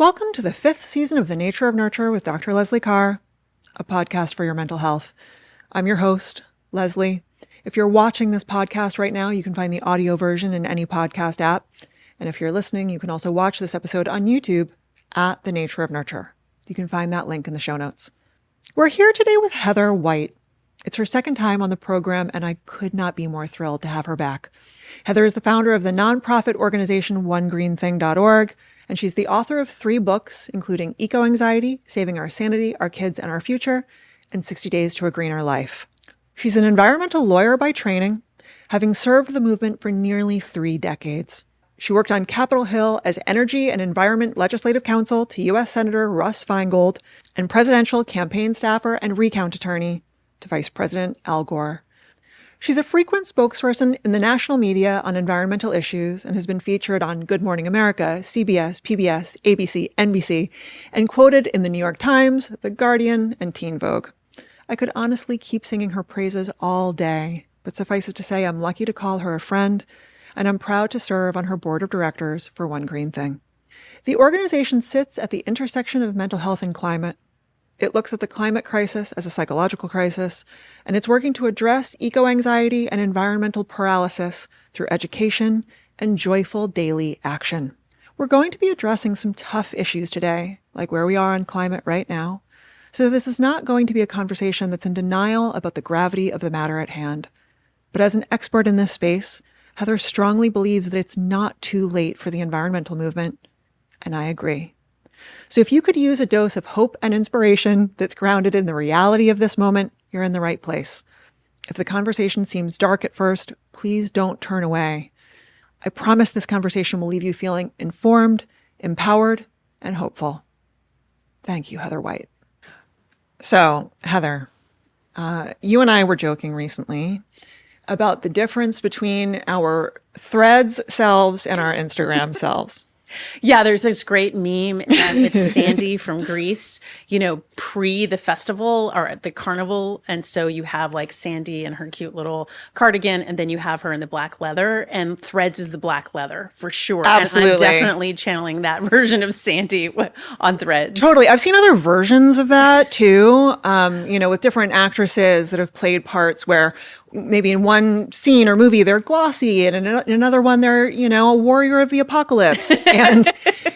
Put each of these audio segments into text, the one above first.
Welcome to the 5th season of The Nature of Nurture with Dr. Leslie Carr, a podcast for your mental health. I'm your host, Leslie. If you're watching this podcast right now, you can find the audio version in any podcast app. And if you're listening, you can also watch this episode on YouTube at The Nature of Nurture. You can find that link in the show notes. We're here today with Heather White. It's her second time on the program, and I could not be more thrilled to have her back. Heather is the founder of the nonprofit organization onegreenthing.org, and she's the author of 3 books, including Eco-Anxiety, Saving Our Sanity, Our Kids and Our Future, and 60 Days to a Greener Life. She's an environmental lawyer by training, having served the movement for nearly 3 decades. She worked on Capitol Hill as Energy and Environment Legislative Counsel to U.S. Senator Russ Feingold and presidential campaign staffer and recount attorney to Vice President Al Gore. She's a frequent spokesperson in the national media on environmental issues and has been featured on Good Morning America, CBS, PBS, ABC, NBC, and quoted in the New York Times, The Guardian, and Teen Vogue. I could honestly keep singing her praises all day, but suffice it to say I'm lucky to call her a friend, and I'm proud to serve on her board of directors for One Green Thing. The organization sits at the intersection of mental health and climate. It looks at the climate crisis as a psychological crisis, and it's working to address eco-anxiety and environmental paralysis through education and joyful daily action. We're going to be addressing some tough issues today, like where we are on climate right now. So this is not going to be a conversation that's in denial about the gravity of the matter at hand. But as an expert in this space, Heather strongly believes that it's not too late for the environmental movement, and I agree. So if you could use a dose of hope and inspiration that's grounded in the reality of this moment, you're in the right place. If the conversation seems dark at first, please don't turn away. I promise this conversation will leave you feeling informed, empowered, and hopeful. Thank you, Heather White. So, Heather, you and I were joking recently about the difference between our Threads selves and our Instagram selves. Yeah, there's this great meme, and it's Sandy from Greece, pre the festival or the carnival. And so you have like Sandy in her cute little cardigan, and then you have her in the black leather, and Threads is the black leather for sure. Absolutely. And I'm definitely channeling that version of Sandy on Threads. Totally. I've seen other versions of that too, with different actresses that have played parts where maybe in one scene or movie, they're glossy, and in another one, they're, a warrior of the apocalypse. And,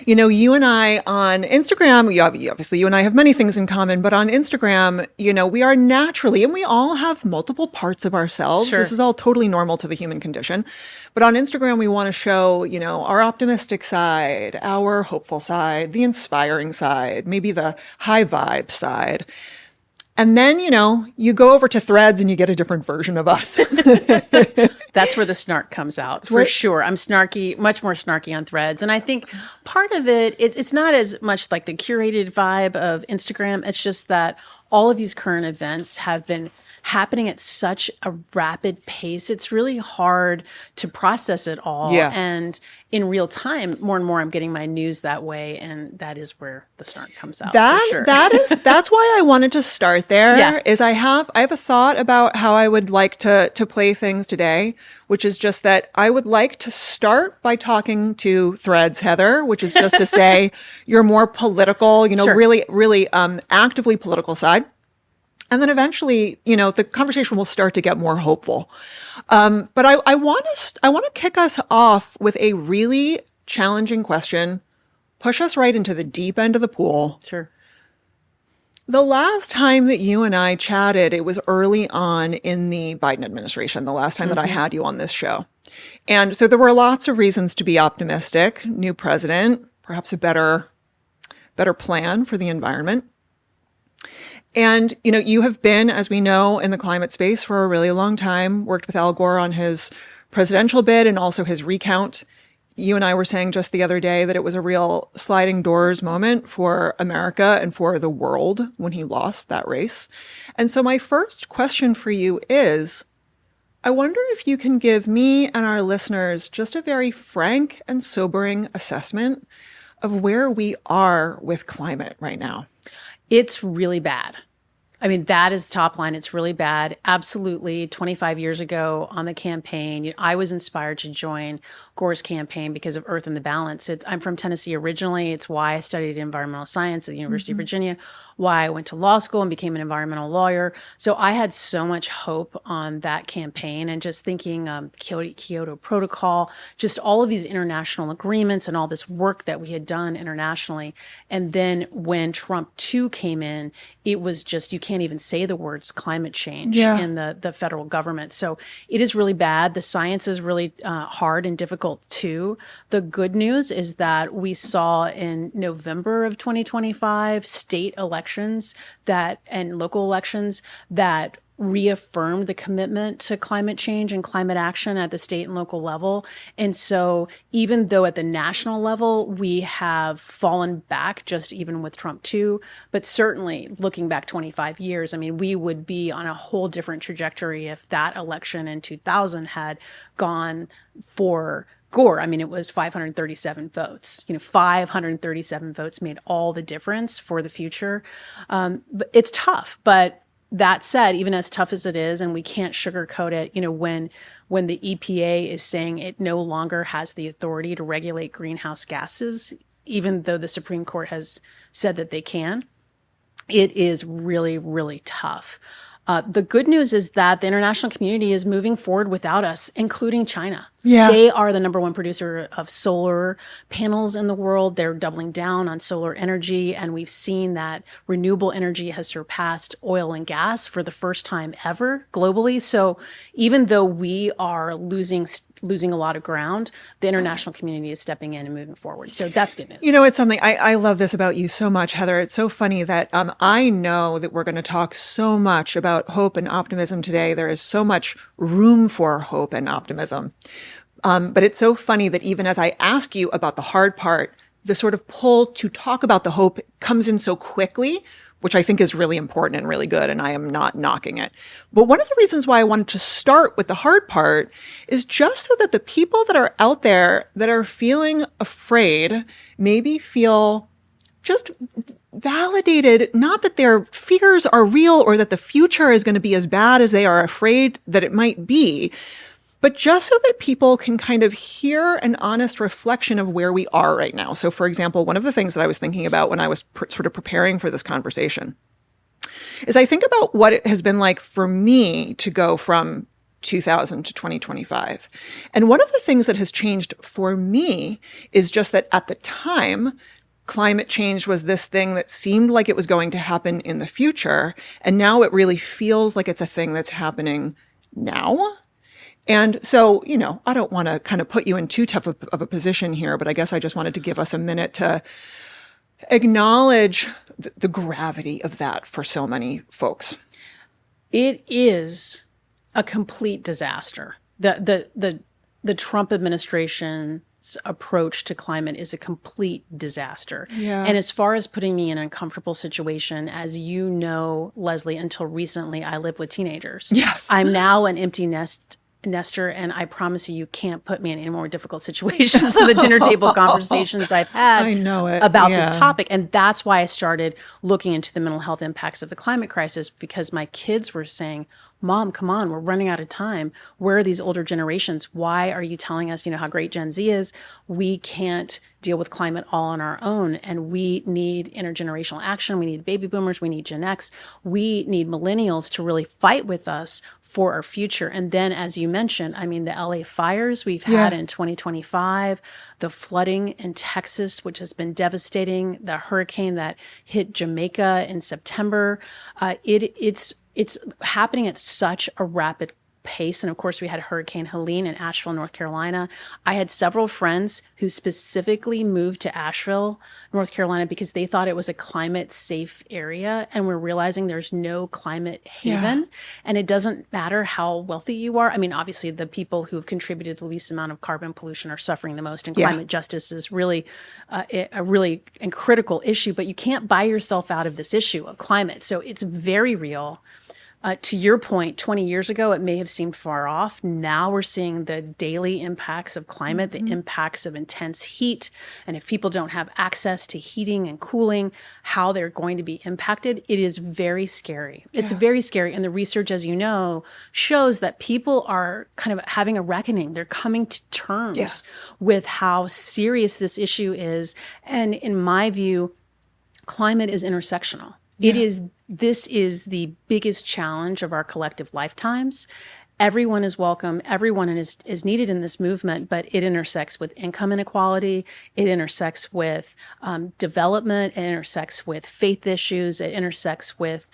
you and I on Instagram, obviously you and I have many things in common, but on Instagram, we are naturally, and we all have multiple parts of ourselves. Sure. This is all totally normal to the human condition. But on Instagram, we want to show, our optimistic side, our hopeful side, the inspiring side, maybe the high vibe side. And then, you go over to Threads and you get a different version of us. That's where the snark comes out, for sure. I'm snarky, much more snarky on Threads. And I think part of it's not as much like the curated vibe of Instagram. It's just that all of these current events have been happening at such a rapid pace. It's really hard to process it all. Yeah. And in real time, more and more, I'm getting my news that way. And that is where the snark comes out. That's why I wanted to start there. Yeah. Is I have a thought about how I would like to play things today, which is just that I would like to start by talking to Threads, Heather, which is just to say your more political, Sure. really actively political side. And then eventually, the conversation will start to get more hopeful. But I want to kick us off with a really challenging question, push us right into the deep end of the pool. Sure. The last time that you and I chatted, it was early on in the Biden administration, the last time that I had you on this show. And so there were lots of reasons to be optimistic. New president, perhaps a better plan for the environment. And, you have been, as we know, in the climate space for a really long time, worked with Al Gore on his presidential bid and also his recount. You and I were saying just the other day that it was a real sliding doors moment for America and for the world when he lost that race. And so my first question for you is, I wonder if you can give me and our listeners just a very frank and sobering assessment of where we are with climate right now. It's really bad. I mean, that is the top line. It's really bad. Absolutely. 25 years ago on the campaign, I was inspired to join Gore's campaign because of Earth in the Balance. I'm from Tennessee originally. It's why I studied environmental science at the University of Virginia, why I went to law school and became an environmental lawyer. So I had so much hope on that campaign, and just thinking Kyoto Protocol, just all of these international agreements and all this work that we had done internationally. And then when Trump 2 came in, it was just, you can't even say the words climate change in the federal government. So it is really bad. The science is really hard and difficult too. The good news is that we saw in November of 2025 state elections and local elections that reaffirmed the commitment to climate change and climate action at the state and local level. And so even though at the national level, we have fallen back just even with Trump 2, but certainly looking back 25 years, I mean, we would be on a whole different trajectory if that election in 2000 had gone for Gore. I mean, it was 537 votes. 537 votes made all the difference for the future. But it's tough. But that said, even as tough as it is, and we can't sugarcoat it, when the EPA is saying it no longer has the authority to regulate greenhouse gases, even though the Supreme Court has said that they can, it is really, really tough. The good news is that the international community is moving forward without us, including China. Yeah. They are the number one producer of solar panels in the world. They're doubling down on solar energy. And we've seen that renewable energy has surpassed oil and gas for the first time ever globally. So even though we are losing a lot of ground, the international community is stepping in and moving forward. So that's good news. It's something I love this about you so much, Heather. It's so funny that I know that we're going to talk so much about hope and optimism today. There is so much room for hope and optimism. But it's so funny that even as I ask you about the hard part, the sort of pull to talk about the hope comes in so quickly, which I think is really important and really good, and I am not knocking it. But one of the reasons why I wanted to start with the hard part is just so that the people that are out there that are feeling afraid maybe feel just validated, not that their fears are real or that the future is going to be as bad as they are afraid that it might be, but just so that people can kind of hear an honest reflection of where we are right now. So, for example, one of the things that I was thinking about when I was sort of preparing for this conversation is I think about what it has been like for me to go from 2000 to 2025. And one of the things that has changed for me is just that at the time, climate change was this thing that seemed like it was going to happen in the future. And now it really feels like it's a thing that's happening now. And so, I don't want to kind of put you in too tough of a position here, but I guess I just wanted to give us a minute to acknowledge the gravity of that for so many folks. It is a complete disaster. The Trump administration's approach to climate is a complete disaster. Yeah. And as far as putting me in an uncomfortable situation, as you know, Leslie, until recently, I lived with teenagers. Yes. I'm now an empty nester, and I promise you can't put me in any more difficult situations than the dinner table conversations I've had about this topic. And that's why I started looking into the mental health impacts of the climate crisis, because my kids were saying, Mom, come on, we're running out of time. Where are these older generations? Why are you telling us, how great Gen Z is? We can't deal with climate all on our own. And we need intergenerational action. We need baby boomers. We need Gen X. We need millennials to really fight with us for our future. And then, as you mentioned, the LA fires we've had in 2025, the flooding in Texas, which has been devastating, the hurricane that hit Jamaica in September, it's happening at such a rapid pace. And of course, we had Hurricane Helene in Asheville, North Carolina. I had several friends who specifically moved to Asheville, North Carolina, because they thought it was a climate safe area. And we're realizing there's no climate haven. Yeah. And it doesn't matter how wealthy you are. Obviously, the people who have contributed the least amount of carbon pollution are suffering the most. And climate justice is really a really critical issue. But you can't buy yourself out of this issue of climate. So it's very real. To your point, 20 years ago, it may have seemed far off. Now we're seeing the daily impacts of climate, the impacts of intense heat. And if people don't have access to heating and cooling, how they're going to be impacted, it is very scary. It's very scary. And the research, as you know, shows that people are kind of having a reckoning. They're coming to terms with how serious this issue is. And in my view, climate is intersectional. This is the biggest challenge of our collective lifetimes. Everyone is welcome. Everyone is needed in this movement, but it intersects with income inequality. It intersects with development. It intersects with faith issues. It intersects with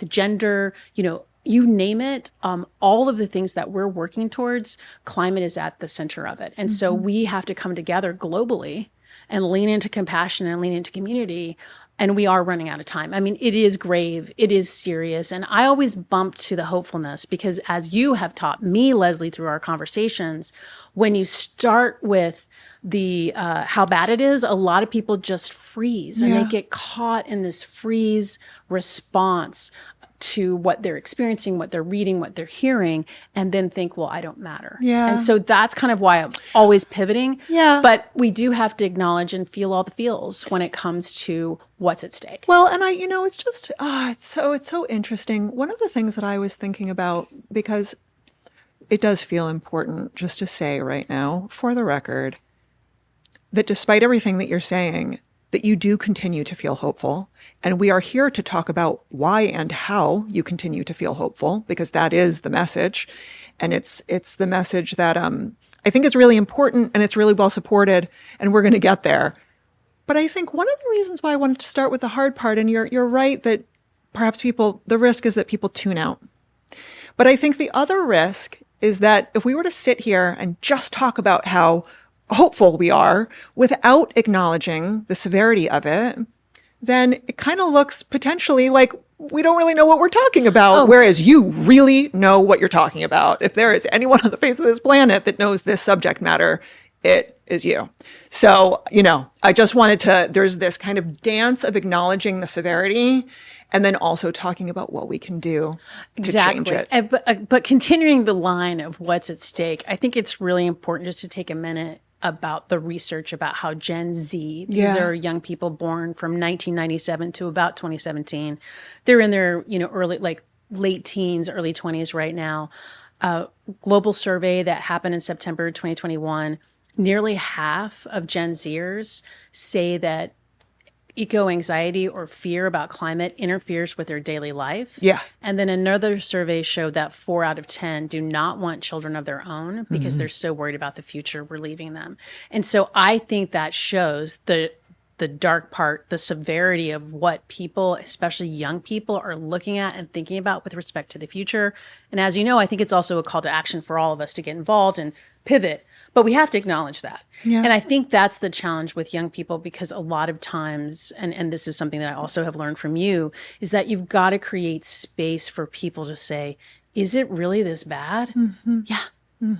gender. You name it, all of the things that we're working towards, climate is at the center of it. And so we have to come together globally and lean into compassion and lean into community. And we are running out of time. I mean, it is grave. It is serious. And I always bump to the hopefulness because as you have taught me, Leslie, through our conversations, when you start with the how bad it is, a lot of people just freeze and they get caught in this freeze response to what they're experiencing, what they're reading, what they're hearing, and then think, well, I don't matter. Yeah. And so that's kind of why I'm always pivoting. Yeah. But we do have to acknowledge and feel all the feels when it comes to what's at stake. Well, and it's just, it's so interesting. One of the things that I was thinking about, because it does feel important just to say right now, for the record, that despite everything that you're saying, that you do continue to feel hopeful. And we are here to talk about why and how you continue to feel hopeful, because that is the message. And it's the message that I think is really important and it's really well supported, and we're going to get there. But I think one of the reasons why I wanted to start with the hard part, and you're right that perhaps the risk is that people tune out. But I think the other risk is that if we were to sit here and just talk about how hopeful we are without acknowledging the severity of it, then it kind of looks potentially like we don't really know what we're talking about. Whereas you really know what you're talking about. If there is anyone on the face of this planet that knows this subject matter, it is you. So, I just wanted there's this kind of dance of acknowledging the severity and then also talking about what we can do to change it. But continuing the line of what's at stake, I think it's really important just to take a minute about the research about how Gen Z, these are young people born from 1997 to about 2017. They're in their, late teens, early 20s right now. Global survey that happened in September 2021, nearly half of Gen Zers say that eco-anxiety or fear about climate interferes with their daily life. Yeah. And then another survey showed that 4 out of 10 do not want children of their own because they're so worried about the future we're leaving them. And so I think that shows the dark part, the severity of what people, especially young people, are looking at and thinking about with respect to the future. And as you know, I think it's also a call to action for all of us to get involved and pivot, but we have to acknowledge that. Yeah. And I think that's the challenge with young people, because a lot of times, and this is something that I also have learned from you, is that you've got to create space for people to say, is it really this bad? Yeah.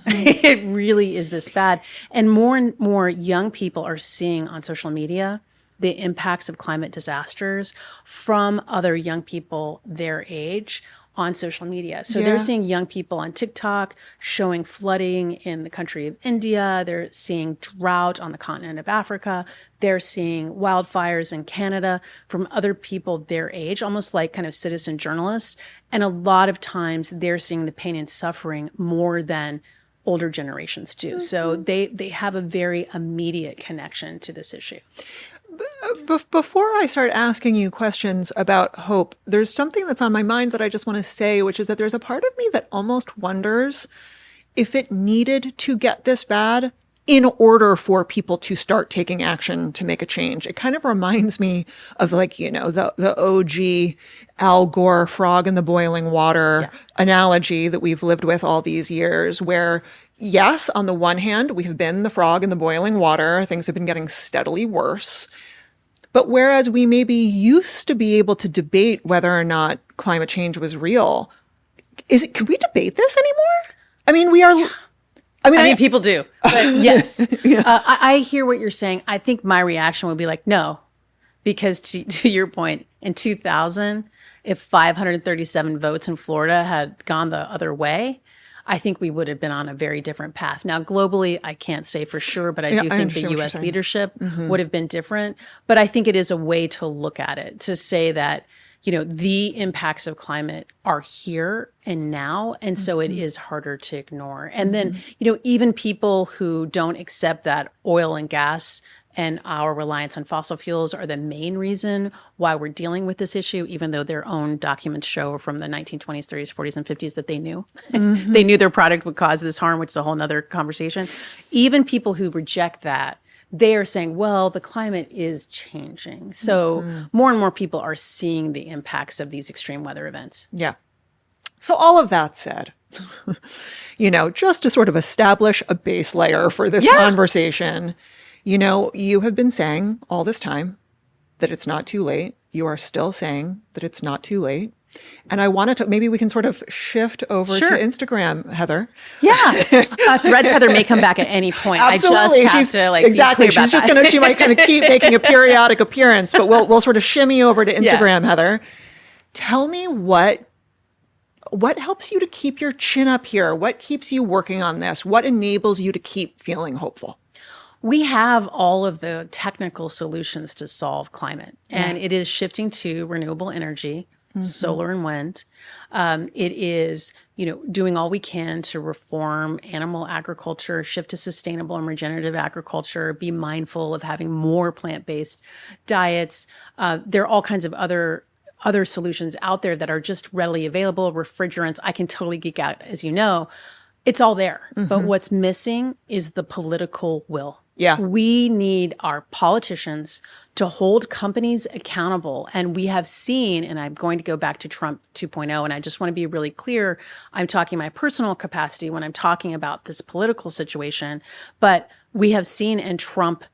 It really is this bad. And more young people are seeing on social media the impacts of climate disasters from other young people their age on social media. So they're seeing young people on TikTok showing flooding in the country of India. They're seeing drought on the continent of Africa. They're seeing wildfires in Canada from other people their age, almost like kind of citizen journalists. And a lot of times they're seeing the pain and suffering more than older generations do. So they have a very immediate connection to this issue. Before I start asking you questions about hope, there's something that's on my mind that I just want to say, which is that there's a part of me that almost wonders if it needed to get this bad in order for people to start taking action to make a change. It kind of reminds me of the OG Al Gore frog in the boiling water analogy that we've lived with all these years, where yes, on the one hand, we have been the frog in the boiling water. Things have been getting steadily worse. But whereas we maybe used to be able to debate whether or not climate change was real, could we debate this anymore? I mean, we are... Yeah. I mean, people do, but yes. I hear what you're saying. I think my reaction would be like, no, Because to your point, in 2000, if 537 votes in Florida had gone the other way, I think we would have been on a very different path. Now, globally, I can't say for sure, but I do think the U.S. leadership would have been different. But I think it is a way to look at it, to say that, the impacts of climate are here and now. And so it is harder to ignore. And then, even people who don't accept that oil and gas and our reliance on fossil fuels are the main reason why we're dealing with this issue, even though their own documents show from the 1920s, 30s, 40s, and 50s that they knew. They knew their product would cause this harm, which is a whole nother conversation. Even people who reject that, they are saying, well, the climate is changing. So more and more people are seeing the impacts of these extreme weather events. Yeah. So all of that said, just to sort of establish a base layer for this conversation, you have been saying all this time that it's not too late. You are still saying that it's not too late. And I wanted to, maybe we can sort of shift over to Instagram, Heather. Yeah. Threads Heather may come back at any point. Absolutely. I just have to exactly. be clear about She's just that. going to, she might kind of keep making a periodic appearance, but we'll sort of shimmy over to Instagram, Heather. Tell me what helps you to keep your chin up here? What keeps you working on this? What enables you to keep feeling hopeful? We have all of the technical solutions to solve climate, and it is shifting to renewable energy, solar and wind. It is, doing all we can to reform animal agriculture, shift to sustainable and regenerative agriculture, be mindful of having more plant-based diets. There are all kinds of other solutions out there that are just readily available. Refrigerants, I can totally geek out, as you know. It's all there. But what's missing is the political will. Yeah. We need our politicians to hold companies accountable. And we have seen, and I'm going to go back to Trump 2.0, and I just want to be really clear, I'm talking my personal capacity when I'm talking about this political situation, but we have seen in Trump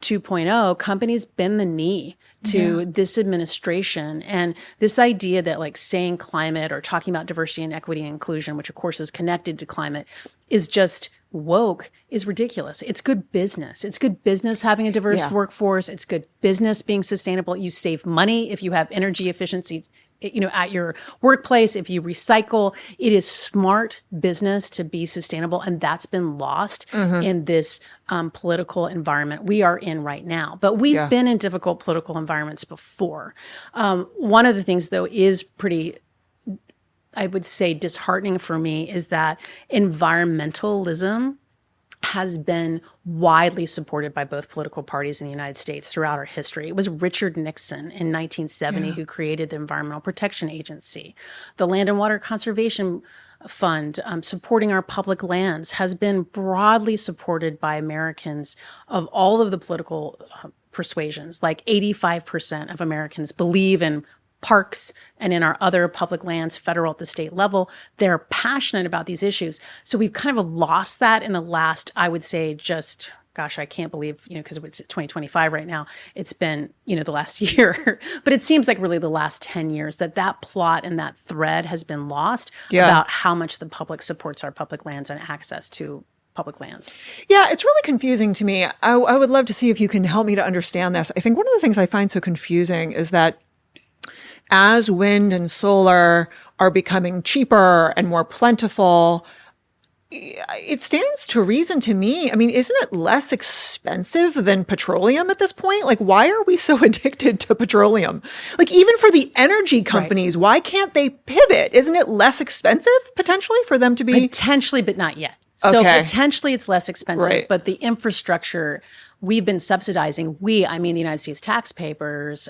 2.0, companies bend the knee to this administration. And this idea that saying climate or talking about diversity and equity and inclusion, which of course is connected to climate, is just woke, is ridiculous. It's good business. It's good business having a diverse workforce. It's good business being sustainable. You save money if you have energy efficiency at your workplace, if you recycle. It is smart business to be sustainable. And that's been lost in this political environment we are in right now. But we've been in difficult political environments before. One of the things, though, is pretty, I would say, disheartening for me is that environmentalism has been widely supported by both political parties in the United States throughout our history. It was Richard Nixon in 1970 who created the Environmental Protection Agency. The Land and Water Conservation Fund, supporting our public lands, has been broadly supported by Americans of all of the political persuasions. 85% of Americans believe in parks and in our other public lands, federal at the state level. They're passionate about these issues. So we've kind of lost that in the last, I would say, just, gosh, I can't believe, because it's 2025 right now. It's been, the last year, but it seems like really the last 10 years that plot and that thread has been lost about how much the public supports our public lands and access to public lands. Yeah, it's really confusing to me. I would love to see if you can help me to understand this. I think one of the things I find so confusing is that as wind and solar are becoming cheaper and more plentiful, it stands to reason to me. I mean, isn't it less expensive than petroleum at this point? Why are we so addicted to petroleum? Even for the energy companies, why can't they pivot? Isn't it less expensive potentially for them to be? Potentially, but not yet. So potentially it's less expensive, but the infrastructure we've been subsidizing, I mean the United States taxpayers,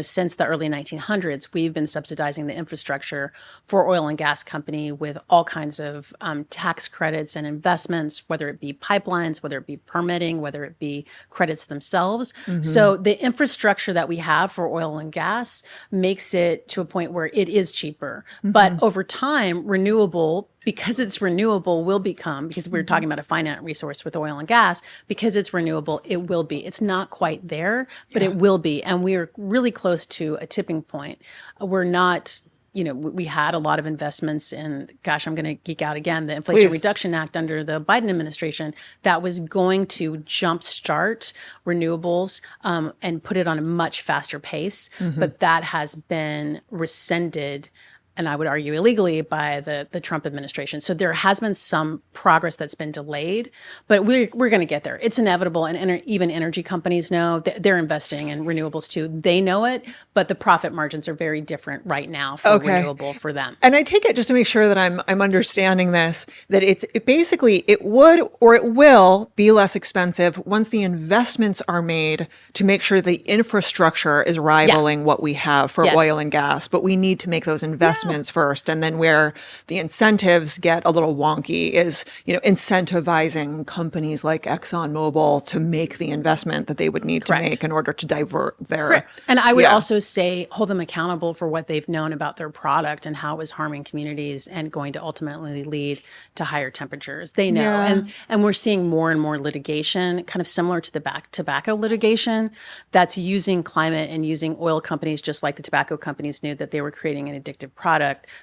since the early 1900s, we've been subsidizing the infrastructure for oil and gas company with all kinds of tax credits and investments, whether it be pipelines, whether it be permitting, whether it be credits themselves. So the infrastructure that we have for oil and gas makes it to a point where it is cheaper. But over time, renewable, because it's renewable, will become, because we're talking about a finite resource with oil and gas, because it's renewable, it will be. It's not quite there, but it will be. And we are really close to a tipping point. We're not we had a lot of investments in, gosh, I'm going to geek out again, the Inflation Reduction Act under the Biden administration that was going to jumpstart renewables and put it on a much faster pace. But that has been rescinded, and I would argue illegally, by the Trump administration. So there has been some progress that's been delayed, but we're going to get there. It's inevitable, and even energy companies know that they're investing in renewables too. They know it, but the profit margins are very different right now for renewable for them. And I take it, just to make sure that I'm understanding this, that it basically it would or it will be less expensive once the investments are made to make sure the infrastructure is rivaling what we have for oil and gas. But we need to make those investments first, and then where the incentives get a little wonky is, incentivizing companies like ExxonMobil to make the investment that they would need to make in order to divert their. Correct. And I would also say hold them accountable for what they've known about their product and how it was harming communities and going to ultimately lead to higher temperatures. They know, and we're seeing more and more litigation, kind of similar to the tobacco litigation, that's using climate and using oil companies, just like the tobacco companies knew that they were creating an addictive product,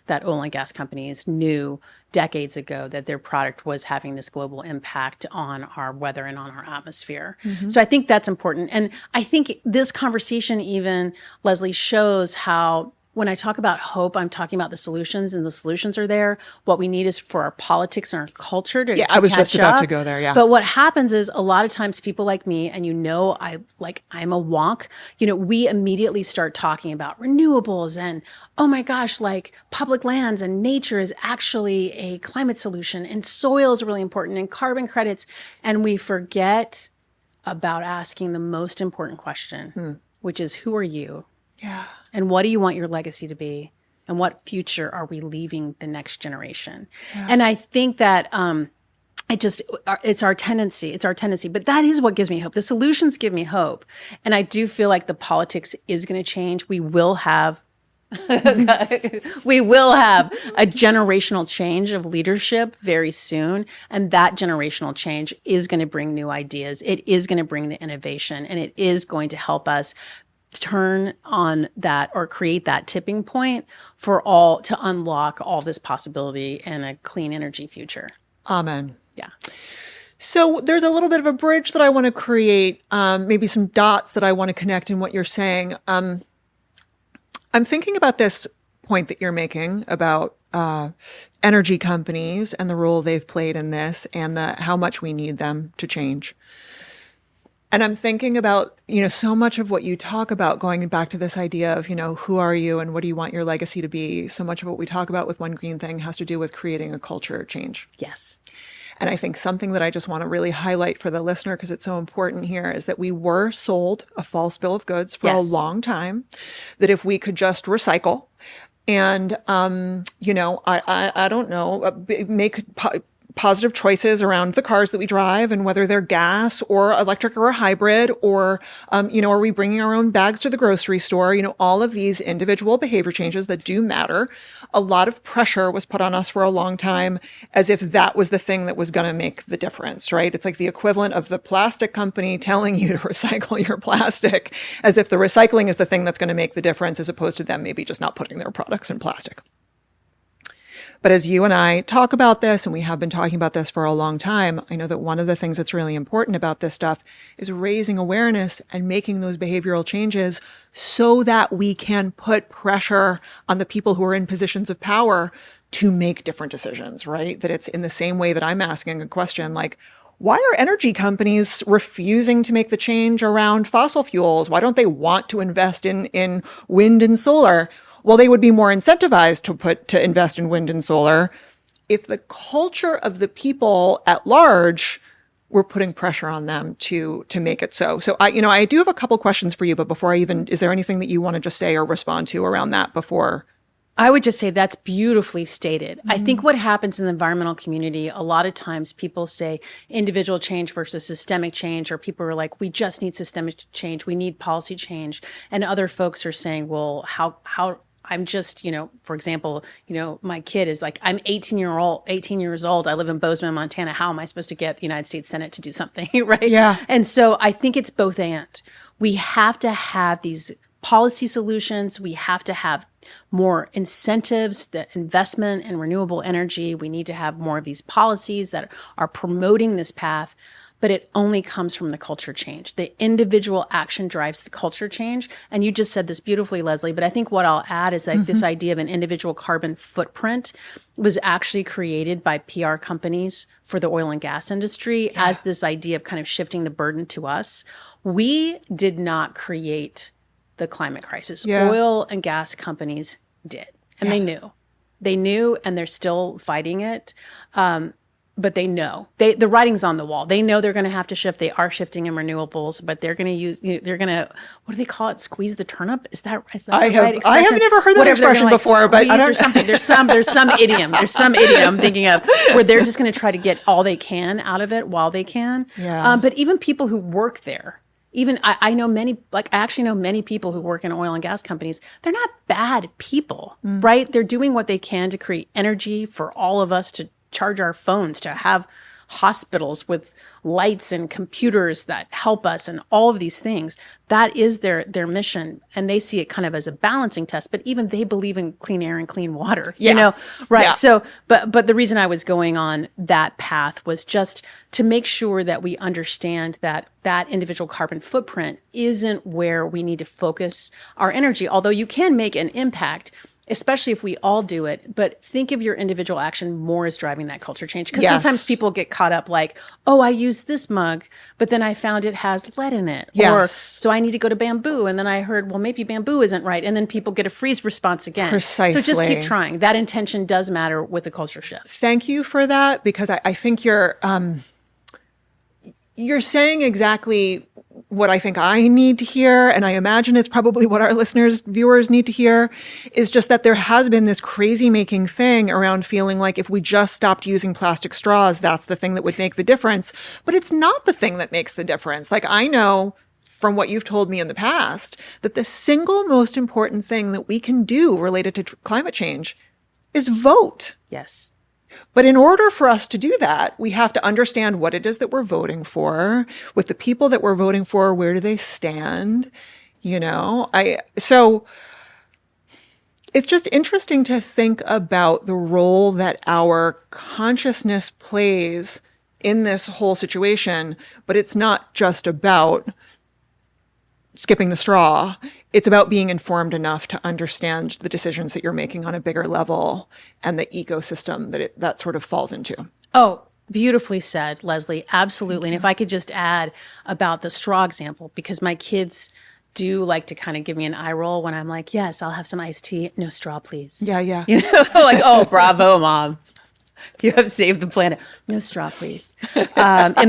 that oil and gas companies knew decades ago that their product was having this global impact on our weather and on our atmosphere. So I think that's important. And I think this conversation even, Leslie, shows how when I talk about hope, I'm talking about the solutions, and the solutions are there. What we need is for our politics and our culture to I was catch just about up. to go there, But what happens is a lot of times people like me, and I'm a wonk, we immediately start talking about renewables and, oh my gosh, like public lands and nature is actually a climate solution, and soil is really important, and carbon credits. And we forget about asking the most important question, which is, who are you? Yeah. And what do you want your legacy to be? And what future are we leaving the next generation? Yeah. And I think that it's our tendency. But that is what gives me hope. The solutions give me hope. And I do feel like the politics is going to change. We will have a generational change of leadership very soon. And that generational change is going to bring new ideas. It is going to bring the innovation, and it is going to help us turn on that or create that tipping point for all to unlock all this possibility in a clean energy future. Amen. Yeah. So there's a little bit of a bridge that I want to create, maybe some dots that I want to connect in what you're saying. I'm thinking about this point that you're making about energy companies and the role they've played in this, and how much we need them to change. And I'm thinking about, so much of what you talk about, going back to this idea of, who are you and what do you want your legacy to be? So much of what we talk about with One Green Thing has to do with creating a culture change. Yes. And I think something that I just want to really highlight for the listener, because it's so important here, is that we were sold a false bill of goods for a long time, that if we could just recycle and, I don't know, make positive choices around the cars that we drive and whether they're gas or electric or a hybrid, or, are we bringing our own bags to the grocery store? All of these individual behavior changes that do matter. A lot of pressure was put on us for a long time as if that was the thing that was going to make the difference, right? It's like the equivalent of the plastic company telling you to recycle your plastic, as if the recycling is the thing that's going to make the difference, as opposed to them maybe just not putting their products in plastic. But as you and I talk about this, and we have been talking about this for a long time, I know that one of the things that's really important about this stuff is raising awareness and making those behavioral changes so that we can put pressure on the people who are in positions of power to make different decisions, right? That it's in the same way that I'm asking a question like, why are energy companies refusing to make the change around fossil fuels? Why don't they want to invest in wind and solar? Well, they would be more incentivized to invest in wind and solar if the culture of the people at large were putting pressure on them to make it so. So I do have a couple questions for you, but before is there anything that you want to just say or respond to around that before? I would just say that's beautifully stated. Mm-hmm. I think what happens in the environmental community, a lot of times people say individual change versus systemic change, or people are like, we just need systemic change, we need policy change. And other folks are saying, well, how I'm just, for example, my kid is like, I'm 18 years old. I live in Bozeman, Montana. How am I supposed to get the United States Senate to do something? Right. Yeah. And so I think it's both and. We have to have these policy solutions. We have to have more incentives, the investment in renewable energy. We need to have more of these policies that are promoting this path. But it only comes from the culture change. The individual action drives the culture change. And you just said this beautifully, Leslie, but I think what I'll add is that this idea of an individual carbon footprint was actually created by PR companies for the oil and gas industry as this idea of kind of shifting the burden to us. We did not create the climate crisis. Oil and gas companies did. And they knew. They knew, and they're still fighting it. But they know the writing's on the wall. They know they're going to have to shift. They are shifting in renewables, but they're going to use, they're going to, what do they call it? Squeeze the turnip? Is that I right expression? I have never heard that expression before, but I don't. There's some idiom. There's some idiom I'm thinking of where they're just going to try to get all they can out of it while they can. Yeah. But even people who work there, even I know many, I actually know many people who work in oil and gas companies. They're not bad people, right? They're doing what they can to create energy for all of us to charge our phones, to have hospitals with lights and computers that help us and all of these things. That is their mission. And they see it kind of as a balancing test, but even they believe in clean air and clean water, you know? Right. Yeah. So, but the reason I was going on that path was just to make sure that we understand that that individual carbon footprint isn't where we need to focus our energy, although you can make an impact, especially if we all do it. But think of your individual action more as driving that culture change. Because sometimes people get caught up like, oh, I used this mug, but then I found it has lead in it. Or so I need to go to bamboo. And then I heard, well, maybe bamboo isn't right. And then people get a freeze response again. Precisely. So just keep trying. That intention does matter with the culture shift. Thank you for that, because I think you're saying exactly what I think I need to hear, and I imagine it's probably what our listeners, viewers need to hear, is just that there has been this crazy making thing around feeling like if we just stopped using plastic straws, that's the thing that would make the difference. But it's not the thing that makes the difference. Like, I know from what you've told me in the past that the single most important thing that we can do related to climate change is vote. Yes. But in order for us to do that, we have to understand what it is that we're voting for, with the people that we're voting for, where do they stand, so it's just interesting to think about the role that our consciousness plays in this whole situation, but it's not just about skipping the straw. It's about being informed enough to understand the decisions that you're making on a bigger level and the ecosystem that sort of falls into. Oh, beautifully said, Leslie. Absolutely. And if I could just add about the straw example, because my kids do like to kind of give me an eye roll when I'm like, yes, I'll have some iced tea. No straw, please. Yeah. Like, oh, bravo, Mom. You have saved the planet. No straw, please. In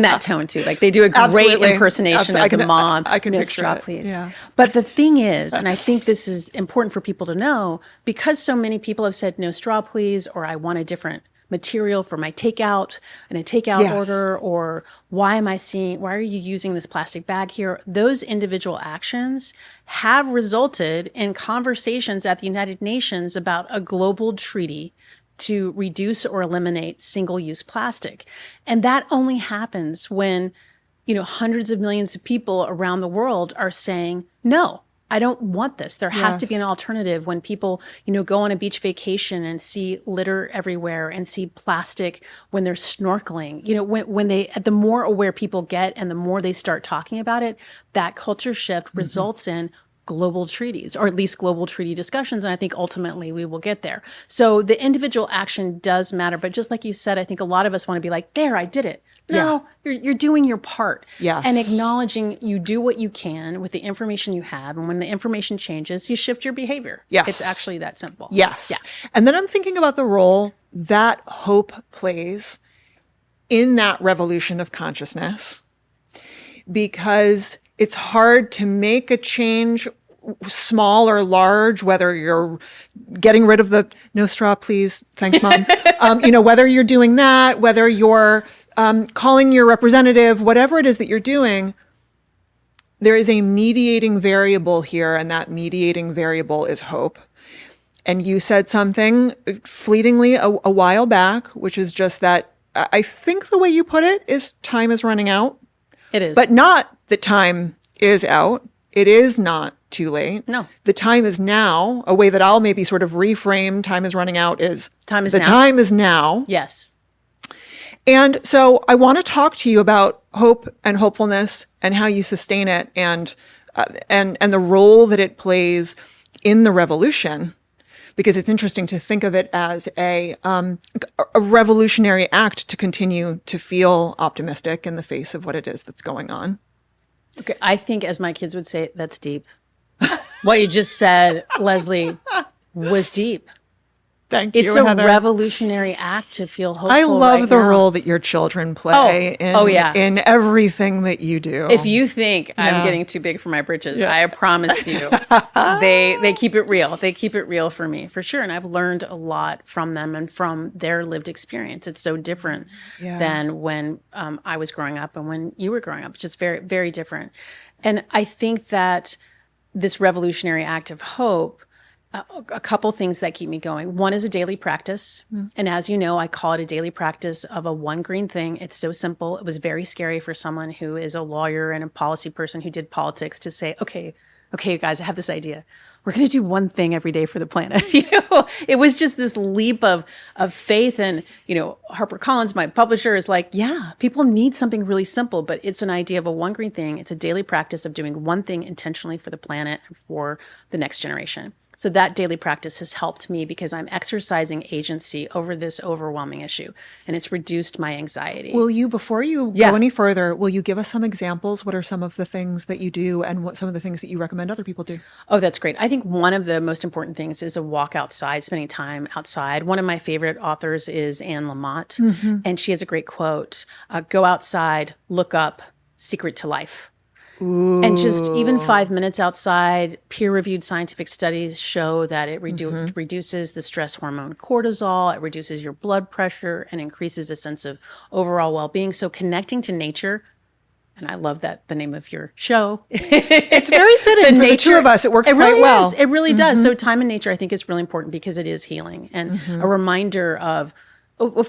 that tone, too. Like, they do a great impersonation of the mom. I can no picture straw, it. please. Yeah. But the thing is, and I think this is important for people to know, because so many people have said no straw, please, or I want a different material for my takeout and a takeout order, or why are you using this plastic bag here? Those individual actions have resulted in conversations at the United Nations about a global treaty to reduce or eliminate single-use plastic. And that only happens when, hundreds of millions of people around the world are saying, no, I don't want this. There has to be an alternative. When people, go on a beach vacation and see litter everywhere and see plastic when they're snorkeling, the more aware people get and the more they start talking about it, that culture shift results in global treaties, or at least global treaty discussions. And I think ultimately we will get there. So the individual action does matter. But just like you said, I think a lot of us want to be like, there, I did it. No, you're doing your part. Yes. And acknowledging you do what you can with the information you have. And when the information changes, you shift your behavior. Yes. It's actually that simple. Yes. Yeah. And then I'm thinking about the role that hope plays in that revolution of consciousness, because it's hard to make a change, small or large, whether you're getting rid of the no straw, please, thanks, Mom, whether you're doing that, whether you're calling your representative, whatever it is that you're doing, there is a mediating variable here, and that mediating variable is hope. And you said something fleetingly a while back, which is just that I think the way you put it is time is running out. It is. But not that time is out. It is not too late. No. The time is now. A way that I'll maybe sort of reframe time is running out is time is the now. time is now. Yes. And so I want to talk to you about hope and hopefulness and how you sustain it and the role that it plays in the revolution, because it's interesting to think of it as a revolutionary act to continue to feel optimistic in the face of what it is that's going on. Okay, I think, as my kids would say, that's deep. What you just said, Leslie, was deep. Thank you, It's a Heather. revolutionary act to feel hopeful. I love right the now. role that your children play in everything that you do. If you think I'm getting too big for my britches, I promise you, they keep it real. They keep it real for me, for sure. And I've learned a lot from them and from their lived experience. It's so different than when I was growing up and when you were growing up. It's just very, very different. And I think that this revolutionary act of hope, a couple things that keep me going. One is a daily practice. And as you know, I call it a daily practice of a one green thing. It's so simple. It was very scary for someone who is a lawyer and a policy person who did politics to say, okay, you guys, I have this idea. We're going to do one thing every day for the planet. It was just this leap of faith. And, HarperCollins, my publisher, is like, yeah, people need something really simple, but it's an idea of a one green thing. It's a daily practice of doing one thing intentionally for the planet and for the next generation. So that daily practice has helped me because I'm exercising agency over this overwhelming issue, and it's reduced my anxiety. Will you, before you go any further, will you give us some examples? What are some of the things that you do and what some of the things that you recommend other people do? Oh, that's great. I think one of the most important things is a walk outside, spending time outside. One of my favorite authors is Anne Lamott, and she has a great quote, go outside, look up, secret to life. Ooh. And just even 5 minutes outside, peer-reviewed scientific studies show that it reduces the stress hormone cortisol, it reduces your blood pressure, and increases a sense of overall well-being. So connecting to nature, and I love that the name of your show. It's very fitting for the two of us. It works quite well. It really does. So time in nature, I think, is really important because it is healing and a reminder of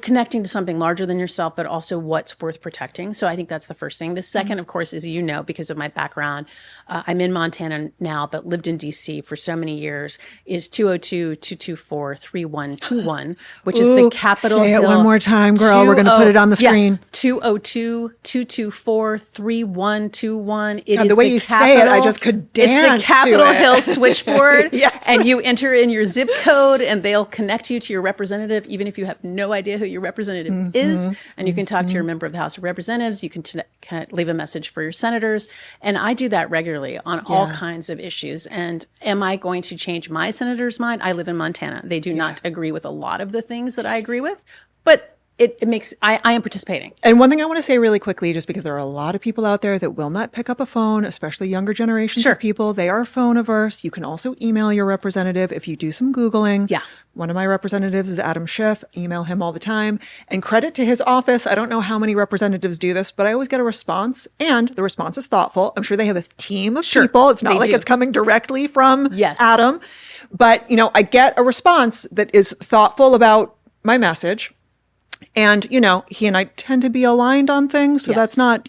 connecting to something larger than yourself, but also what's worth protecting. So I think that's the first thing. The second, of course, is, because of my background, I'm in Montana now, but lived in D.C. for so many years, is 202-224-3121, which is the Capitol Hill. Say it one more time, girl. We're going to put it on the screen. 202-224-3121. It is the way you say it, I just could dance. It's the Capitol Hill switchboard. Yes. And you enter in your zip code and they'll connect you to your representative, even if you have no idea who your representative is. And you can talk to your member of the House of Representatives. You can leave a message for your senators. And I do that regularly on all kinds of issues. And am I going to change my senator's mind? I live in Montana. They do not agree with a lot of the things that I agree with, but it makes, I am participating. And one thing I want to say really quickly, just because there are a lot of people out there that will not pick up a phone, especially younger generations of people. They are phone averse. You can also email your representative if you do some Googling. Yeah. One of my representatives is Adam Schiff. Email him all the time. And credit to his office. I don't know how many representatives do this, but I always get a response. And the response is thoughtful. I'm sure they have a team of people. It's not like it's coming directly from Adam. But, I get a response that is thoughtful about my message. And, he and I tend to be aligned on things. So that's not,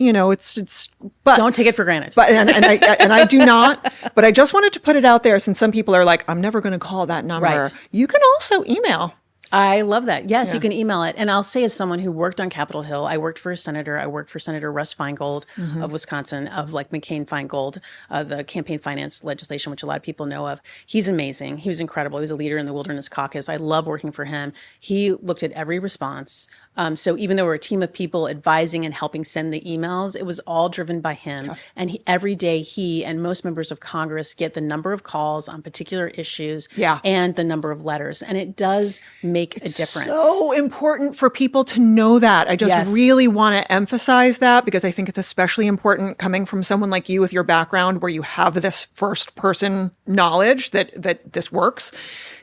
but don't take it for granted. But, and I do not, but I just wanted to put it out there since some people are like, I'm never going to call that number. Right. You can also email. I love that. Yes, you can email it. And I'll say, as someone who worked on Capitol Hill, I worked for a senator. I worked for Senator Russ Feingold of Wisconsin, of like McCain-Feingold, the campaign finance legislation, which a lot of people know of. He's amazing. He was incredible. He was a leader in the Wilderness Caucus. I love working for him. He looked at every response. So even though we're a team of people advising and helping send the emails, it was all driven by him. Yeah. And every day he and most members of Congress get the number of calls on particular issues and the number of letters. And it does make a difference. So important for people to know that. I just really want to emphasize that because I think it's especially important coming from someone like you with your background where you have this first person knowledge that this works.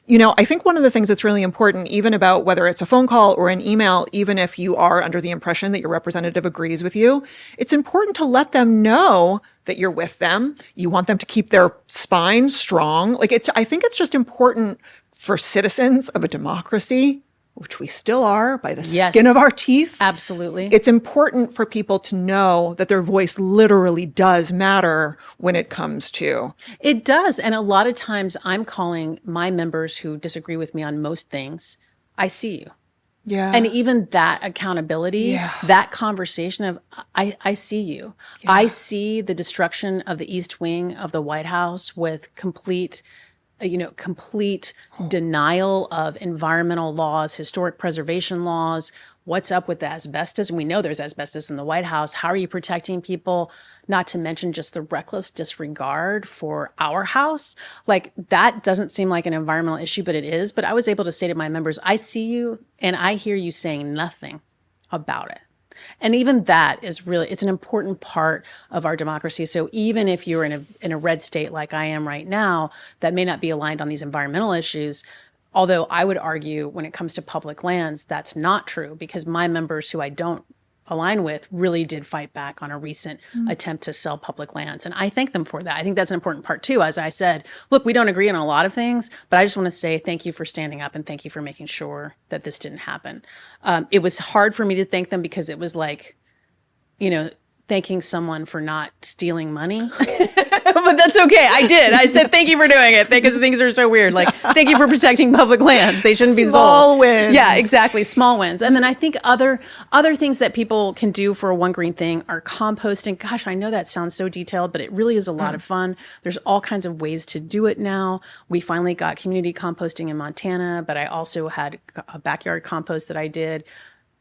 I think one of the things that's really important, even about whether it's a phone call or an email, even if you are under the impression that your representative agrees with you, it's important to let them know that you're with them. You want them to keep their spine strong. I think it's just important for citizens of a democracy which we still are by the Yes. skin of our teeth. Absolutely. It's important for people to know that their voice literally does matter when it comes to. It does. And a lot of times I'm calling my members who disagree with me on most things, I see you. Yeah. And even that accountability, that conversation of, I see you. I see the destruction of the East Wing of the White House with complete denial of environmental laws, historic preservation laws. What's up with the asbestos? And we know there's asbestos in the White House. How are you protecting people? Not to mention just the reckless disregard for our house. Like, that doesn't seem like an environmental issue, but it is. But I was able to say to my members, I see you and I hear you saying nothing about it. And even that is really, it's an important part of our democracy. So even if you're in a red state like I am right now, that may not be aligned on these environmental issues, although I would argue when it comes to public lands, that's not true, because my members who I don't align with really did fight back on a recent attempt to sell public lands. And I thank them for that. I think that's an important part too. As I said, look, we don't agree on a lot of things, but I just want to say thank you for standing up and thank you for making sure that this didn't happen. It was hard for me to thank them because it was like, thanking someone for not stealing money. But that's okay. I did. I said, thank you for doing it because things are so weird. Like, thank you for protecting public lands. They shouldn't be sold. Small wins. Yeah, exactly. Small wins. And then I think other things that people can do for a One Green thing are composting. Gosh, I know that sounds so detailed, but it really is a lot of fun. There's all kinds of ways to do it now. We finally got community composting in Montana, but I also had a backyard compost that I did.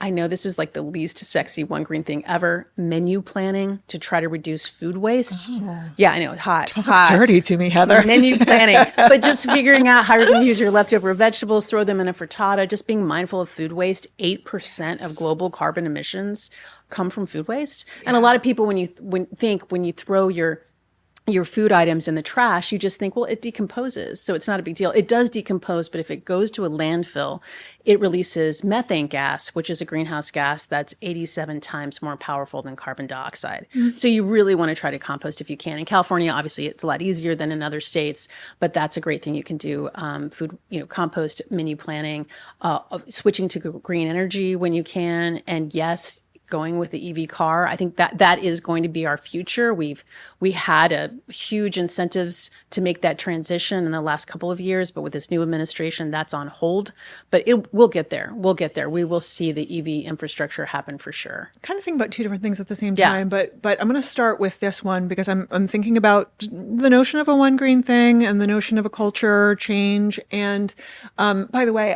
I know this is like the least sexy One Green thing ever. Menu planning to try to reduce food waste. Oh. Yeah, I know. Hot. Dirty to me, Heather. Menu planning. But just figuring out how you're going to use your leftover vegetables, throw them in a frittata, just being mindful of food waste. 8% of global carbon emissions come from food waste. Yeah. And a lot of people, when you throw your food items in the trash, you just think, well, it decomposes, so it's not a big deal. It does decompose, but if it goes to a landfill, it releases methane gas, which is a greenhouse gas that's 87 times more powerful than carbon dioxide. Mm-hmm. So you really want to try to compost if you can. In California, obviously, it's a lot easier than in other states, but that's a great thing you can do. Compost, menu planning, switching to green energy when you can, and yes, going with the EV car. I think that is going to be our future. We had a huge incentives to make that transition in the last couple of years, but with this new administration, that's on hold. But we'll get there. We'll get there. We will see the EV infrastructure happen for sure. Kind of think about two different things at the same time, but I'm going to start with this one because I'm thinking about the notion of a One Green thing and the notion of a culture change. And by the way,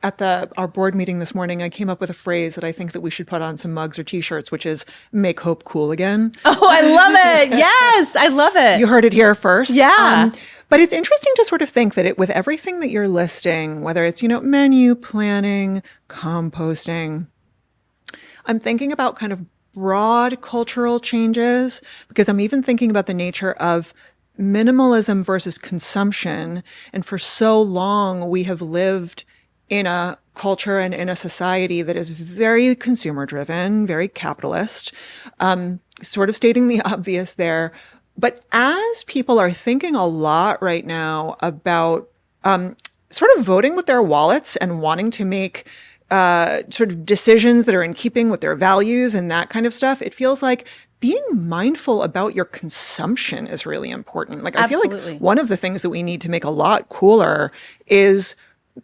at our board meeting this morning, I came up with a phrase that I think that we should put on some mugs or t-shirts, which is "Make Hope Cool Again." Oh, I love it. Yes, I love it. You heard it here first. Yeah. But it's interesting to sort of think that with everything that you're listing, whether it's, menu planning, composting, I'm thinking about kind of broad cultural changes, because I'm even thinking about the nature of minimalism versus consumption. And for so long, we have lived in a culture and in a society that is very consumer driven, very capitalist, sort of stating the obvious there. But as people are thinking a lot right now about sort of voting with their wallets and wanting to make sort of decisions that are in keeping with their values and that kind of stuff, it feels like being mindful about your consumption is really important. Like, I feel like one of the things that we need to make a lot cooler is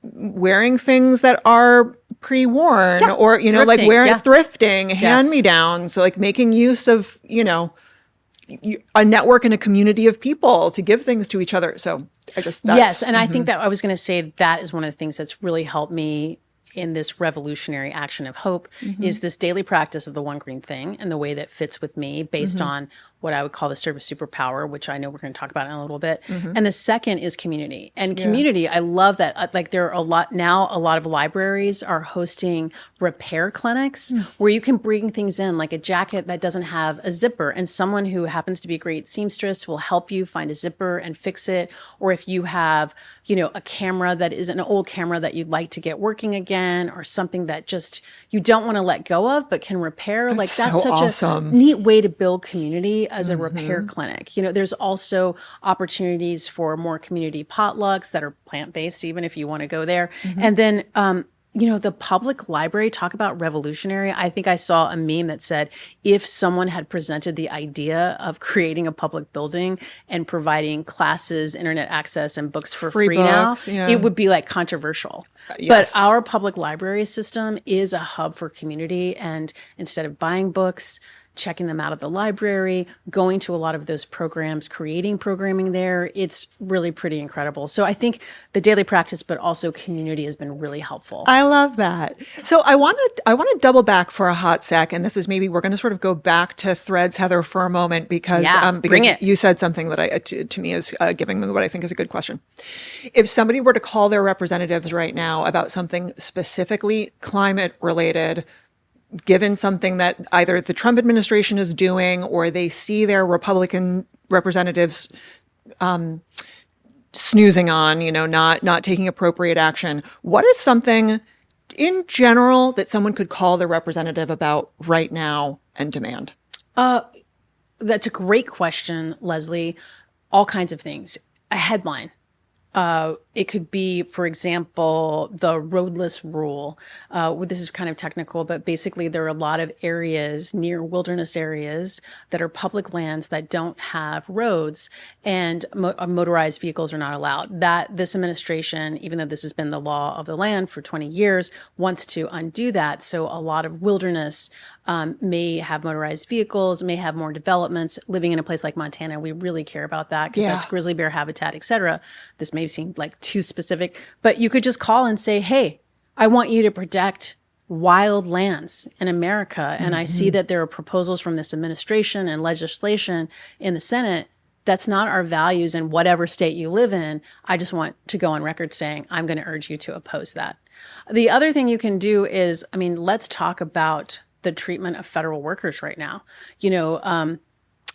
wearing things that are pre-worn, or, thrifting, like wearing thrifting, hand-me-downs. So like making use of, a network and a community of people to give things to each other. So yes. And I think that I was going to say that is one of the things that's really helped me in this revolutionary action of hope, is this daily practice of the One Green thing and the way that fits with me based on what I would call the service superpower, which I know we're going to talk about in a little bit. And the second is community. And community, I love that. Like, there are a lot of libraries are hosting repair clinics where you can bring things in, like a jacket that doesn't have a zipper, and someone who happens to be a great seamstress will help you find a zipper and fix it. Or if you have, a camera that is an old camera that you'd like to get working again, or something that just you don't want to let go of but can repair. That's such awesome. A neat way to build community as a repair clinic. There's also opportunities for more community potlucks that are plant-based, even if you want to go there. And then, the public library, talk about revolutionary. I think I saw a meme that said, if someone had presented the idea of creating a public building and providing classes, internet access, and books for free books, now, it would be like controversial. Yes. But our public library system is a hub for community. And instead of buying books, checking them out at the library, going to a lot of those programs, creating programming there. It's really pretty incredible. So I think the daily practice, but also community has been really helpful. I love that. So I want to double back for a hot sec, and this is maybe we're going to sort of go back to Threads, Heather, for a moment because bring it. You said something that to me is giving me what I think is a good question. If somebody were to call their representatives right now about something specifically climate related, given something that either the Trump administration is doing or they see their Republican representatives snoozing on, not taking appropriate action, what is something in general that someone could call their representative about right now and demand? That's a great question, Leslie. All kinds of things. A headline. It could be, for example, the roadless rule. This is kind of technical, but basically there are a lot of areas near wilderness areas that are public lands that don't have roads, and motorized vehicles are not allowed. This administration, even though this has been the law of the land for 20 years, wants to undo that. So a lot of wilderness may have motorized vehicles, may have more developments. Living in a place like Montana, we really care about that because that's grizzly bear habitat, et cetera. This may seem like too specific, but you could just call and say, hey, I want you to protect wild lands in America. And I see that there are proposals from this administration and legislation in the Senate. That's not our values in whatever state you live in. I just want to go on record saying, I'm going to urge you to oppose that. The other thing you can do is, let's talk about the treatment of federal workers right now,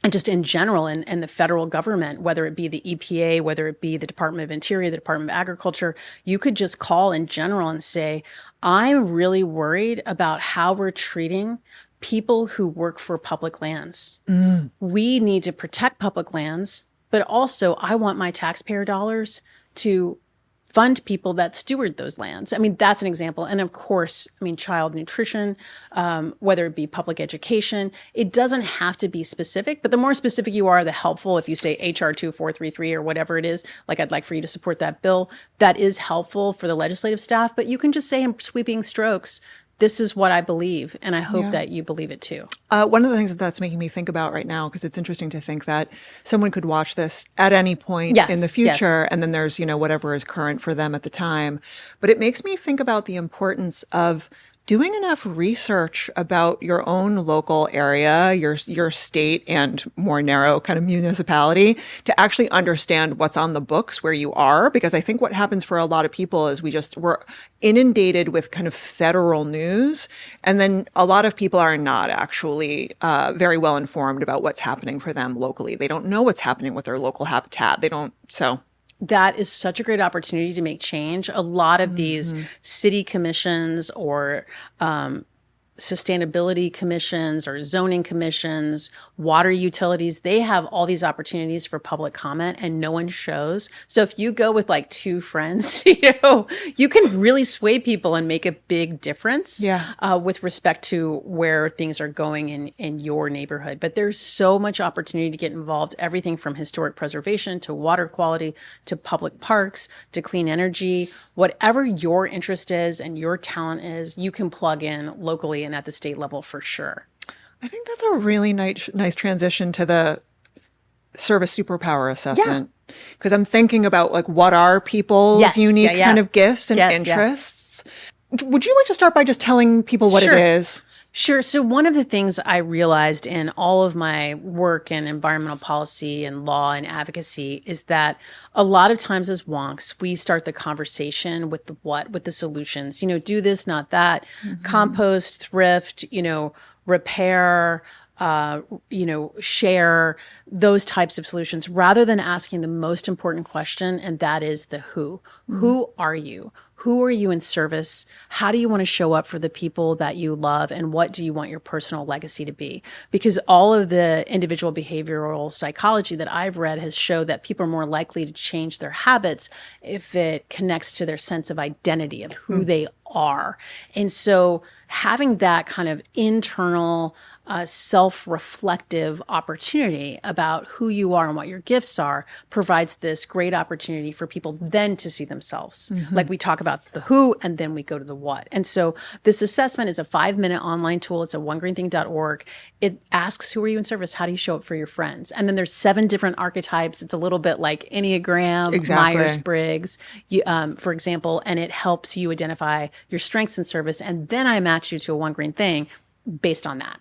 and just in general in the federal government, whether it be the EPA, whether it be the Department of Interior, the Department of Agriculture, you could just call in general and say, I'm really worried about how we're treating people who work for public lands. We need to protect public lands, but also I want my taxpayer dollars to fund people that steward those lands. That's an example. And of course, child nutrition, whether it be public education, it doesn't have to be specific, but the more specific you are, the helpful. If you say HR 2433 or whatever it is, like I'd like for you to support that bill, that is helpful for the legislative staff, but you can just say in sweeping strokes, this is what I believe, and I hope that you believe it too. One of the things that's making me think about right now, because it's interesting to think that someone could watch this at any point in the future, and then there's, whatever is current for them at the time. But it makes me think about the importance of doing enough research about your own local area, your state and more narrow kind of municipality to actually understand what's on the books where you are. Because I think what happens for a lot of people is we're inundated with kind of federal news. And then a lot of people are not actually very well informed about what's happening for them locally. They don't know what's happening with their local habitat. That is such a great opportunity to make change. A lot of these city commissions or sustainability commissions or zoning commissions, water utilities, they have all these opportunities for public comment and no one shows. So if you go with like two friends, you can really sway people and make a big difference with respect to where things are going in your neighborhood. But there's so much opportunity to get involved, everything from historic preservation to water quality to public parks to clean energy. Whatever your interest is and your talent is, you can plug in locally and at the state level for sure. I think that's a really nice transition to the service superpower assessment. Because I'm thinking about like what are people's unique kind of gifts and interests. Would you like to start by just telling people what it is? Sure. So one of the things I realized in all of my work in environmental policy and law and advocacy is that a lot of times as wonks, we start the conversation with the solutions, do this, not that, compost, thrift, repair, share, those types of solutions, rather than asking the most important question, and that is the who. Who are you? Who are you in service? How do you want to show up for the people that you love? And what do you want your personal legacy to be? Because all of the individual behavioral psychology that I've read has showed that people are more likely to change their habits if it connects to their sense of identity of who they are. And so having that kind of internal self-reflective opportunity about who you are and what your gifts are provides this great opportunity for people then to see themselves. Like we talk about the who and then we go to the what. And so this assessment is a 5-minute online tool. It's at onegreenthing.org. It asks, who are you in service? How do you show up for your friends? And then there's 7 different archetypes. It's a little bit like Enneagram, Exactly. Myers-Briggs, for example, and it helps you identify your strengths in service. And then I match you to a One Green Thing based on that.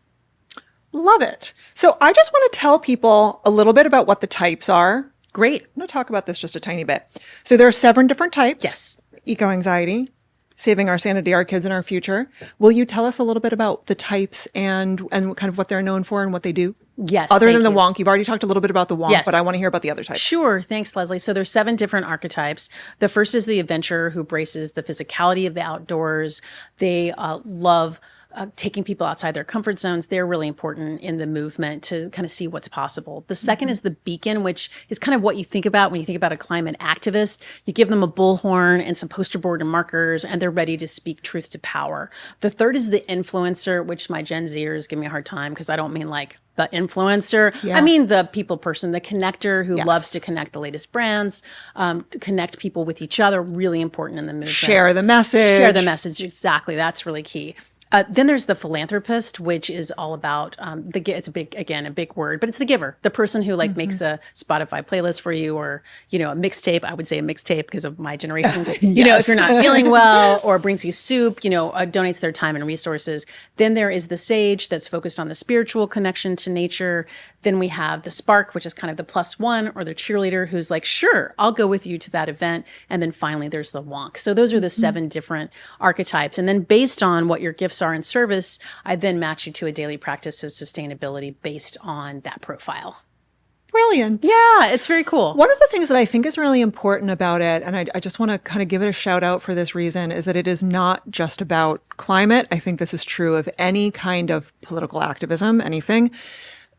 Love it. So I just want to tell people a little bit about what the types are. Great. I'm going to talk about this just a tiny bit. So there are 7 different types. Yes. Eco-anxiety, saving our sanity, our kids, and our future. Will you tell us a little bit about the types and kind of what they're known for and what they do? Yes. Other than the you. wonk, you've already talked a little bit about the wonk, Yes. but I want to hear about the other types. Sure. Thanks, Leslie. So there's 7 different archetypes. The first is the adventurer who embraces the physicality of the outdoors. They love taking people outside their comfort zones. They're really important in the movement to kind of see what's possible. The second is the beacon, which is kind of what you think about when you think about a climate activist. You give them a bullhorn and some poster board and markers, and they're ready to speak truth to power. The third is the influencer, which my Gen Zers give me a hard time because I don't mean like the influencer. Yeah. I mean the people person, the connector who Yes. loves to connect the latest brands, to connect people with each other, really important in the movement. Share the message. Share the message. Exactly. That's really key. Then there's the philanthropist, which is all about it's a big word, but it's the giver, the person who like makes a Spotify playlist for you, or a mixtape. I would say a mixtape because of my generation. If you're not feeling well, or brings you soup, donates their time and resources. Then there is the sage that's focused on the spiritual connection to nature. Then we have the spark, which is kind of the +1 or the cheerleader who's like, sure, I'll go with you to that event. And then finally, there's the wonk. So those are the 7 different archetypes. And then based on what your gifts are in service, I then match you to a daily practice of sustainability based on that profile. Brilliant. Yeah, it's very cool. One of the things that I think is really important about it, and I just want to kind of give it a shout out for this reason, is that it is not just about climate. I think this is true of any kind of political activism, anything.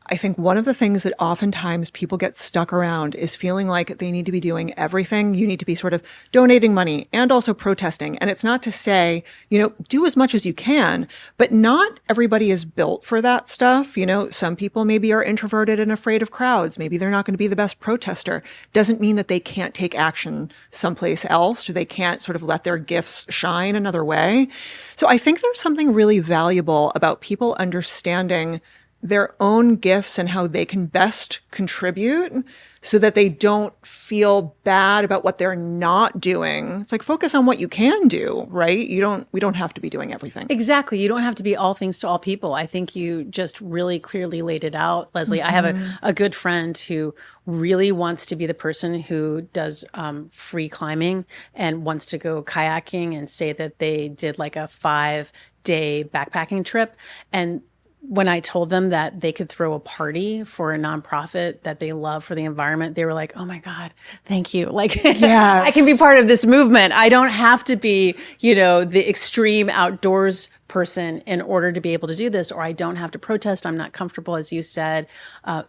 I think one of the things that oftentimes people get stuck around is feeling like they need to be doing everything. You need to be sort of donating money and also protesting. And it's not to say, do as much as you can, but not everybody is built for that stuff. Some people maybe are introverted and afraid of crowds. Maybe they're not going to be the best protester. Doesn't mean that they can't take action someplace else. They can't sort of let their gifts shine another way. So I think there's something really valuable about people understanding their own gifts and how they can best contribute so that they don't feel bad about what they're not doing. It's like, focus on what you can do, right? We don't have to be doing everything. Exactly. You don't have to be all things to all people. I think you just really clearly laid it out, Leslie. I have a good friend who really wants to be the person who does free climbing and wants to go kayaking and say that they did like a 5-day backpacking trip. And when I told them that they could throw a party for a nonprofit that they love for the environment, they were like, oh my God, thank you. Like, Yes. I can be part of this movement. I don't have to be, the extreme outdoors person in order to be able to do this, or I don't have to protest. I'm not comfortable, as you said.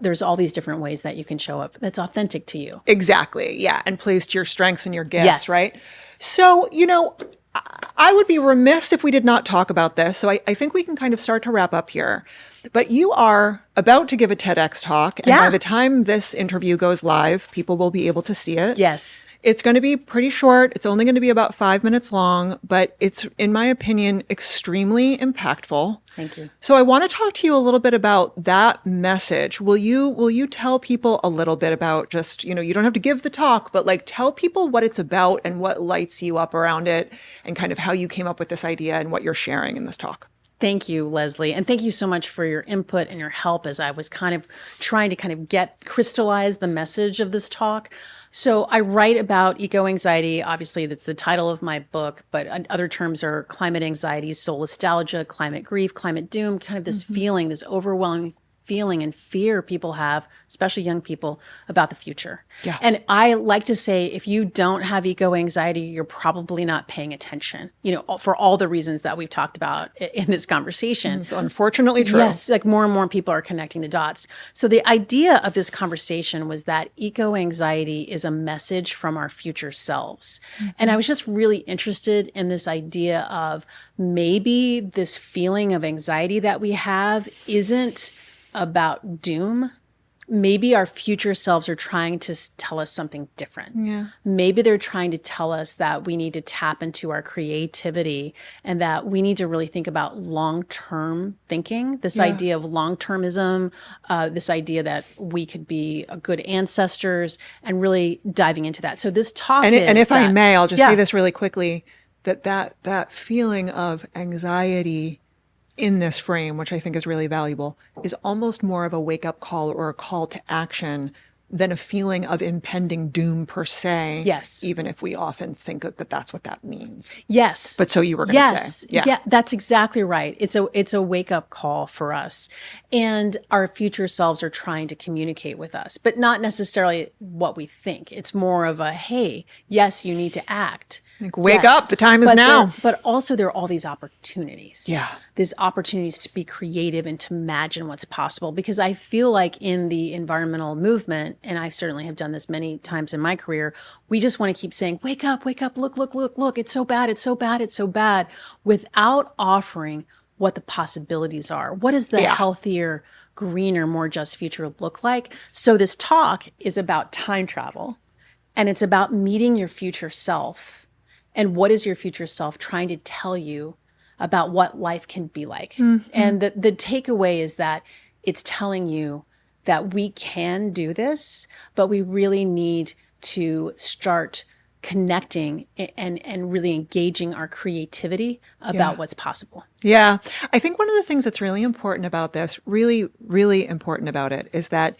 There's all these different ways that you can show up that's authentic to you. Exactly. Yeah. And plays to your strengths and your gifts, Yes. right? So, I would be remiss if we did not talk about this. So I think we can kind of start to wrap up here. But you are about to give a TEDx talk. And by the time this interview goes live, people will be able to see it. Yes. It's going to be pretty short. It's only going to be about 5 minutes long, but it's, in my opinion, extremely impactful. Thank you. So I want to talk to you a little bit about that message. Will you tell people a little bit about just, you don't have to give the talk, but like tell people what it's about and what lights you up around it and kind of how you came up with this idea and what you're sharing in this talk. Thank you, Leslie. And thank you so much for your input and your help as I was kind of trying to crystallize the message of this talk. So I write about eco-anxiety. Obviously, that's the title of my book, but other terms are climate anxiety, soul nostalgia, climate grief, climate doom, kind of this feeling, this overwhelming feeling and fear people have, especially young people, about the future. Yeah. And I like to say, if you don't have eco anxiety, you're probably not paying attention, for all the reasons that we've talked about in this conversation. It's unfortunately true. Yes, like more and more people are connecting the dots. So the idea of this conversation was that eco anxiety is a message from our future selves. Mm-hmm. And I was just really interested in this idea of maybe this feeling of anxiety that we have isn't about doom. Maybe our future selves are trying to tell us something different. Yeah. Maybe they're trying to tell us that we need to tap into our creativity and that we need to really think about long-term thinking, this idea of long-termism, this idea that we could be good ancestors, and really diving into that. So this talk and if I may, I'll just say this really quickly, that feeling of anxiety in this frame, which I think is really valuable, is almost more of a wake-up call or a call to action than a feeling of impending doom per se. Yes. Even if we often think that that's what that means. Yes. But so you were going to say. Yeah, that's exactly right. It's a wake-up call for us. And our future selves are trying to communicate with us, but not necessarily what we think. It's more of a, hey, yes, you need to act. Like, wake up, the time is now. But also there are all these opportunities. Yeah. These opportunities to be creative and to imagine what's possible. Because I feel like in the environmental movement, and I certainly have done this many times in my career, we just want to keep saying, wake up, look, it's so bad, it's so bad, it's so bad, without offering what the possibilities are. What does the healthier, greener, more just future look like? So this talk is about time travel, and it's about meeting your future self. And what is your future self trying to tell you about what life can be like? Mm-hmm. And the takeaway is that it's telling you that we can do this, but we really need to start connecting and really engaging our creativity about what's possible. Yeah. I think one of the things that's really important about this, really, really important about it, is that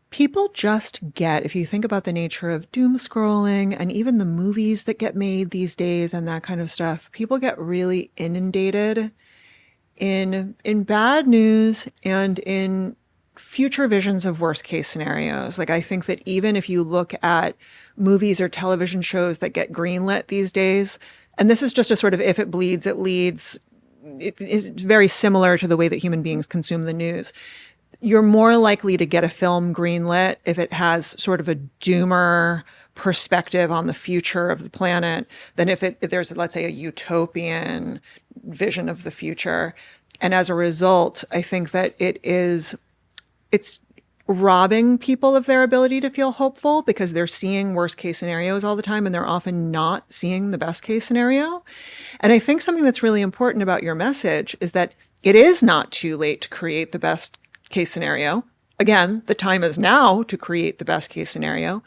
people just get, if you think about the nature of doom scrolling and even the movies that get made these days and that kind of stuff, people get really inundated in bad news and in future visions of worst case scenarios. Like, I think that even if you look at movies or television shows that get greenlit these days, and this is just a sort of if it bleeds, it leads, it is very similar to the way that human beings consume the news. You're more likely to get a film greenlit if it has sort of a doomer perspective on the future of the planet than if there's, let's say, a utopian vision of the future. And as a result, I think that it's robbing people of their ability to feel hopeful because they're seeing worst case scenarios all the time and they're often not seeing the best case scenario. And I think something that's really important about your message is that it is not too late to create the best case scenario. Again, the time is now to create the best case scenario.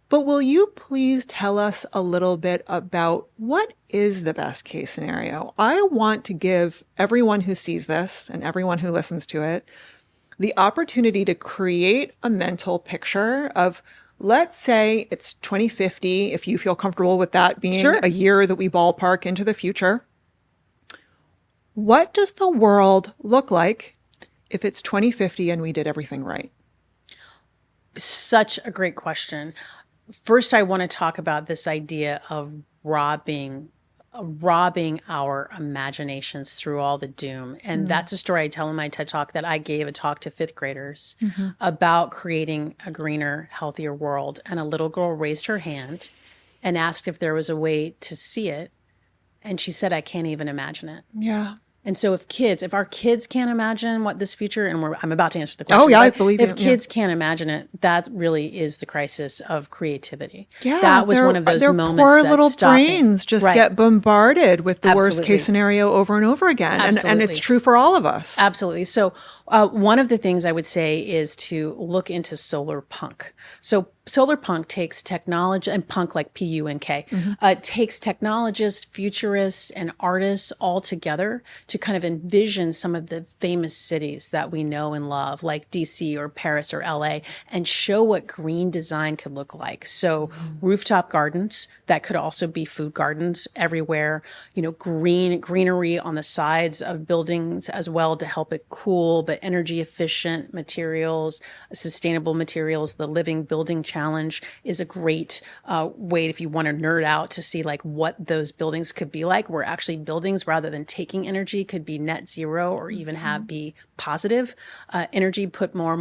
But will you please tell us a little bit about what is the best case scenario? I want to give everyone who sees this and everyone who listens to it the opportunity to create a mental picture of, let's say it's 2050, if you feel comfortable with that being a year that we ballpark into the future. What does the world look like if it's 2050 and we did everything right? Such a great question. First, I want to talk about this idea of robbing our imaginations through all the doom. And that's a story I tell in my TED Talk that I gave a talk to fifth graders about creating a greener, healthier world. And a little girl raised her hand and asked if there was a way to see it. And she said, I can't even imagine it. Yeah. And so if our kids can't imagine what this future, and I'm about to answer the question. Oh, yeah, I believe If kids can't imagine it, that really is the crisis of creativity. Yeah, that was one of those moments poor that little brains just get bombarded with the worst case scenario over and over again. And it's true for all of us. Absolutely. So one of the things I would say is to look into solar punk. So solar punk takes technology, and punk like P-U-N-K, takes technologists, futurists, and artists all together to kind of envision some of the famous cities that we know and love, like DC or Paris or LA, and show what green design could look like. So rooftop gardens, that could also be food gardens everywhere, greenery on the sides of buildings as well to help it cool, but energy efficient materials, sustainable materials. The Living Building Challenge is a great way if you want to nerd out to see like what those buildings could be like, where actually buildings, rather than taking energy, could be net zero or even be positive energy, put more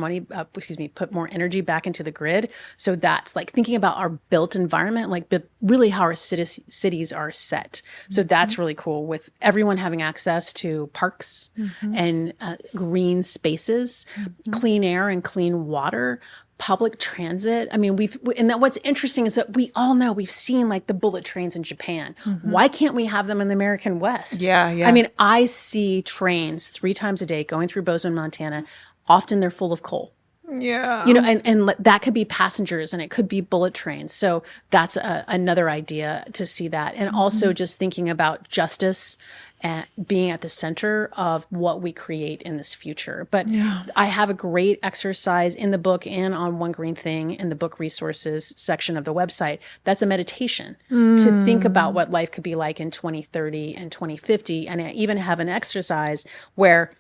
energy back into the grid. So that's like thinking about our built environment, like really how our cities are set. So that's really cool, with everyone having access to parks and green spaces, clean air and clean water, public transit. I mean, what's interesting is that we all know, we've seen like the bullet trains in Japan. Why can't we have them in the American West? Yeah. I mean, I see trains 3 times a day going through Bozeman, Montana. Often they're full of coal. Yeah. And that could be passengers and it could be bullet trains. So that's another idea to see that. And also just thinking about justice and being at the center of what we create in this future. But I have a great exercise in the book and on One Green Thing in the book resources section of the website. That's a meditation to think about what life could be like in 2030 and 2050. And I even have an exercise where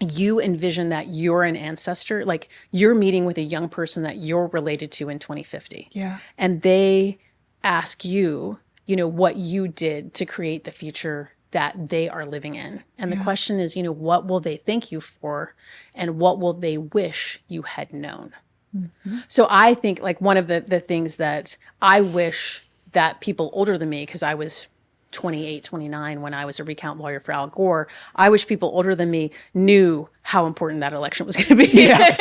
you envision that you're an ancestor, like you're meeting with a young person that you're related to in 2050. Yeah. And they ask you, what you did to create the future that they are living in. And the question is, what will they thank you for? And what will they wish you had known? So I think like one of the things that I wish that people older than me, because I was 28, 29 when I was a recount lawyer for Al Gore, I wish people older than me knew how important that election was going to be. Yes.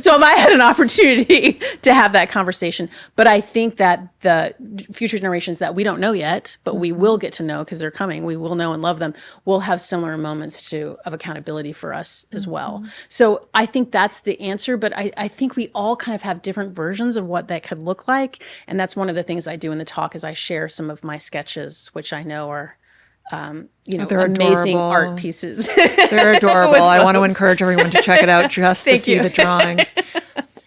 So if I had an opportunity to have that conversation. But I think that the future generations that we don't know yet, but we will get to know because they're coming, we will know and love them, will have similar moments of accountability for us as well. So I think that's the answer, but I think we all kind of have different versions of what that could look like. And that's one of the things I do in the talk is I share some of my sketches, which I know are they're amazing adorable. Art pieces. They're adorable. I want to encourage everyone to check it out just to see the drawings.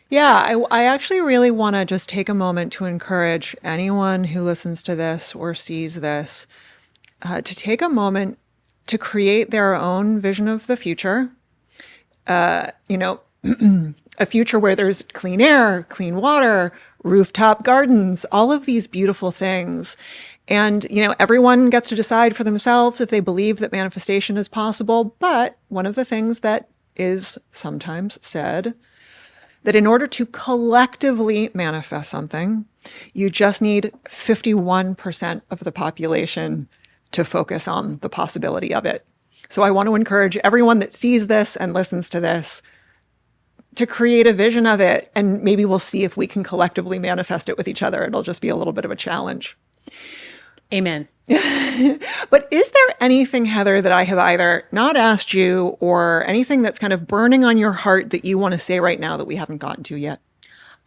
Yeah, I actually really want to just take a moment to encourage anyone who listens to this or sees this to take a moment to create their own vision of the future. A future where there's clean air, clean water, rooftop gardens, all of these beautiful things. And, everyone gets to decide for themselves if they believe that manifestation is possible. But one of the things that is sometimes said, that in order to collectively manifest something, you just need 51% of the population to focus on the possibility of it. So I want to encourage everyone that sees this and listens to this to create a vision of it. And maybe we'll see if we can collectively manifest it with each other. It'll just be a little bit of a challenge. Amen. But is there anything, Heather, that I have either not asked you or anything that's kind of burning on your heart that you want to say right now that we haven't gotten to yet?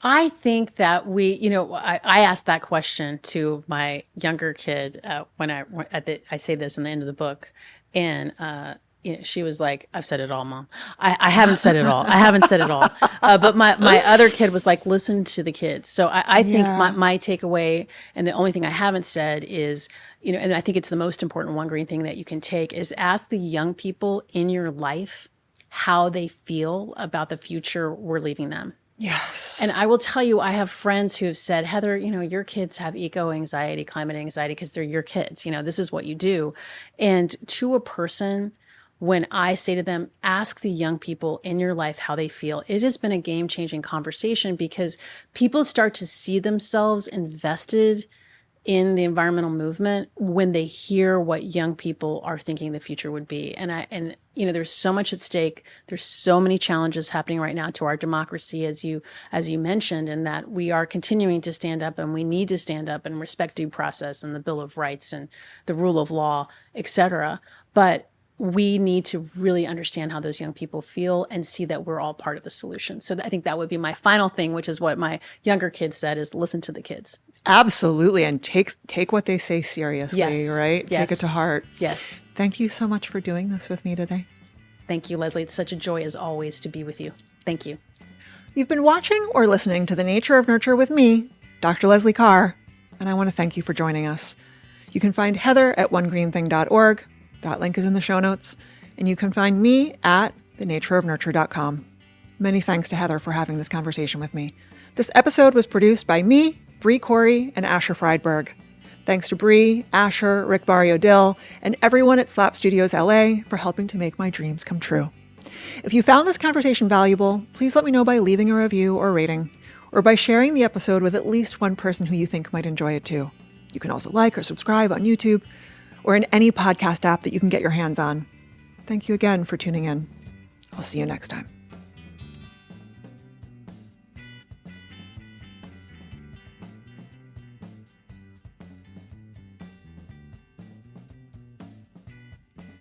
I think that I asked that question to my younger kid when I say this in the end of the book, and she was like, "I've said it all, Mom." I haven't said it all. I haven't said it all. But my other kid was like, "Listen to the kids." So I think my takeaway, and the only thing I haven't said is, and I think it's the most important One Green Thing that you can take, is ask the young people in your life how they feel about the future we're leaving them. Yes. And I will tell you, I have friends who have said, Heather, your kids have eco-anxiety, climate anxiety, because they're your kids. This is what you do. And to a person, when I say to them, ask the young people in your life how they feel, it has been a game-changing conversation because people start to see themselves invested in the environmental movement when they hear what young people are thinking the future would be. And there's so much at stake. There's so many challenges happening right now to our democracy, as you mentioned, and that we are continuing to stand up, and we need to stand up and respect due process and the Bill of Rights and the rule of law, et cetera. But we need to really understand how those young people feel and see that we're all part of the solution. So I think that would be my final thing, which is what my younger kids said, is listen to the kids. Absolutely. And take what they say seriously, right? Yes. Take it to heart. Yes. Thank you so much for doing this with me today. Thank you, Leslie. It's such a joy as always to be with you. Thank you. You've been watching or listening to The Nature of Nurture with me, Dr. Leslie Carr, and I want to thank you for joining us. You can find Heather at onegreenthing.org. That link is in the show notes. And you can find me at thenatureofnurture.com. Many thanks to Heather for having this conversation with me. This episode was produced by me, Bree Corey, and Asher Friedberg. Thanks to Bree, Asher, Rick Barrio-Dill, and everyone at Slap Studios LA for helping to make my dreams come true. If you found this conversation valuable, please let me know by leaving a review or rating, or by sharing the episode with at least one person who you think might enjoy it too. You can also like or subscribe on YouTube or in any podcast app that you can get your hands on. Thank you again for tuning in. I'll see you next time.